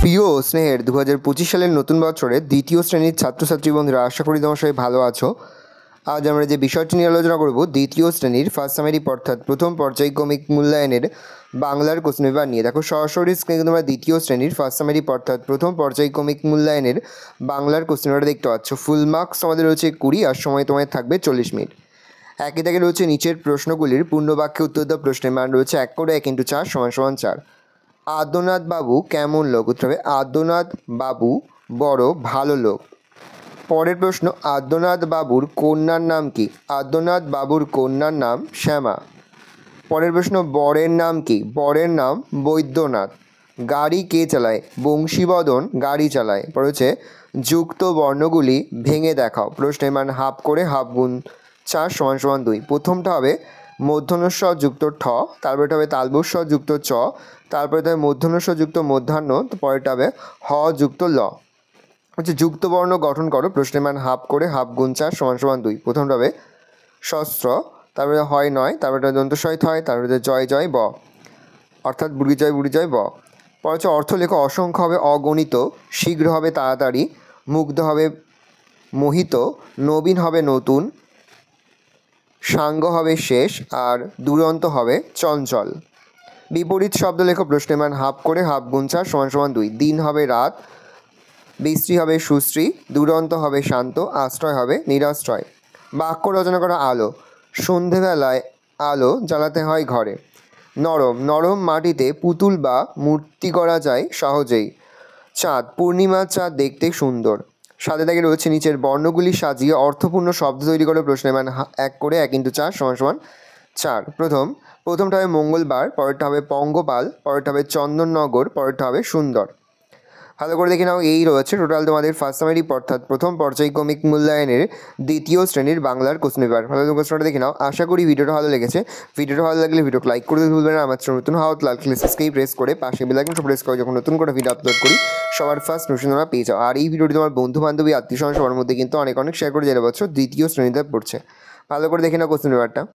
প্রিয় স্নেহের 2025 সালের নতুন বছরের দ্বিতীয় শ্রেণীর ছাত্রছাত্রী বন্ধুরা, আশা করি তোমার সবাই ভালো আছো। আজ আমরা যে বিষয়টি নিয়ে আলোচনা করব দ্বিতীয় শ্রেণীর ফার্স্ট সামারি অর্থাৎ প্রথম পর্যায়ক্রমিক মূল্যায়নের বাংলার কোশ্চেন পেপার নিয়ে। দেখো সরাসরি স্ক্রিনে তোমরা দ্বিতীয় শ্রেণীর ফার্স্ট সামারি অর্থাৎ প্রথম পর্যায়ক্রমিক মূল্যায়নের বাংলার কোশ্চেন পেপারটা দেখতে পাচ্ছ। ফুল মার্কস তোমাদের রয়েছে 20 আর সময় তোমাদের থাকবে 40 মিনিট। একই দাগে রয়েছে নিচের প্রশ্নগুলির পূর্ণবাক্যে উত্তর দেওয়া প্রশ্নের মান রয়েছে 1 করে 1 × 4 = 4। আদ্যনাথ বাবু কেমন লোক? উত্তর হবে আদ্যনাথ বাবু বড় ভালো লোক। পরের প্রশ্ন, আদ্যনাথ বাবুর কন্যার নাম কি? আদ্যনাথ বাবুর কন্যার নাম শ্যামা। পরের প্রশ্ন, বরের নাম কি? বরের নাম বৈদ্যনাথ। গাড়ি কে চালায়? বংশীবদন গাড়ি চালায়। পরে হচ্ছে যুক্ত বর্ণগুলি ভেঙে দেখাও। প্রশ্নের মান হাফ করে হাফ গুণ 4 = 2। প্রথমটা হবে মূর্ধন্য ষ যুক্ত ঠ, তারপরে হবে তালবস্য যুক্ত চ, তারপরে হবে মূর্ধন্য ষ যুক্ত মধ্যাহ্ন, পরেরটা হবে হ যুক্ত ল। হচ্ছে যুক্ত বর্ণ গঠন করো। প্রশ্নের মান হাফ করে হাফ গুণ 4 = 2। প্রথমটা হবে শস্ত্র, তারপরে হয় নয়, তারপরে দন্তস্বয় থয়, তারপরে জয় জয় ব, অর্থাৎ বুড়ি জয় ব। পরে হচ্ছে অর্থ লেখো। অসংখ্য হবে অগণিত, শীঘ্র হবে তাড়াতাড়ি, মুগ্ধ হবে মোহিত, নবীন হবে নতুন, সাঙ্গ হবে শেষ, আর দুরন্ত হবে চঞ্চল। বিপরীত শব্দ লেখো। প্রশ্নের মান হাফ করে হাফ গুণ 4 = 2। দিন হবে রাত, বিশ্রী হবে সুশ্রী, দুরন্ত হবে শান্ত, আশ্রয় হবে নিরাশ্রয়। বাক্য রচনা করা। আলো, সন্ধেবেলায় আলো জ্বালাতে হয় ঘরে। নরম, নরম মাটিতে পুতুল বা মূর্তি করা যায় সহজেই। চাঁদ, পূর্ণিমার চাঁদ দেখতে সুন্দর। সাথে দাগে রয়েছে নিচের বর্ণগুলি সাজিয়ে অর্থপূর্ণ শব্দ তৈরি করে। প্রশ্নের মান 1 করে 1 × 4 = 4। প্রথমটা হবে মঙ্গলবার, পরেরটা হবে পঙ্গপাল, পরেরটা হবে চন্দননগর, পরেরটা হবে সুন্দর। ভালো করে দেখে নাও। এই রয়েছে টোটাল তোমাদের ফার্স্ট সামারি অর্থাৎ প্রথম পর্যায়ক্রমিক মূল্যায়নের দ্বিতীয় শ্রেণীর বাংলার কোশ্চেন পেপার। ভালো কোশ্চেনটা দেখে নাও। আশা করি ভিডিওটা ভালো লেগেছে। ভিডিওটা ভালো লাগলে ভিডিওকে লাইক করতে ভুলবেন না। আমার চ্যানেল নতুন হওয়া লাল কালার সাবস্ক্রাইব প্রেস করে পাশে বেল আইকনটা প্রেস করে যখন নতুন করে ভিডিও আপলোড করি সবার ফার্স্ট নোটিফিকেশন তোমরা পেয়ে যাও। আর এই ভিডিওটি তোমার বন্ধু বান্ধবী আত্মীয় স্বজন সবার মধ্যে কিন্তু অনেক শেয়ার করে জেনে পাচ্ছ দ্বিতীয় শ্রেণীতে পড়ছে। ভালো করে দেখে নাও কোশ্চেন পেপারটা।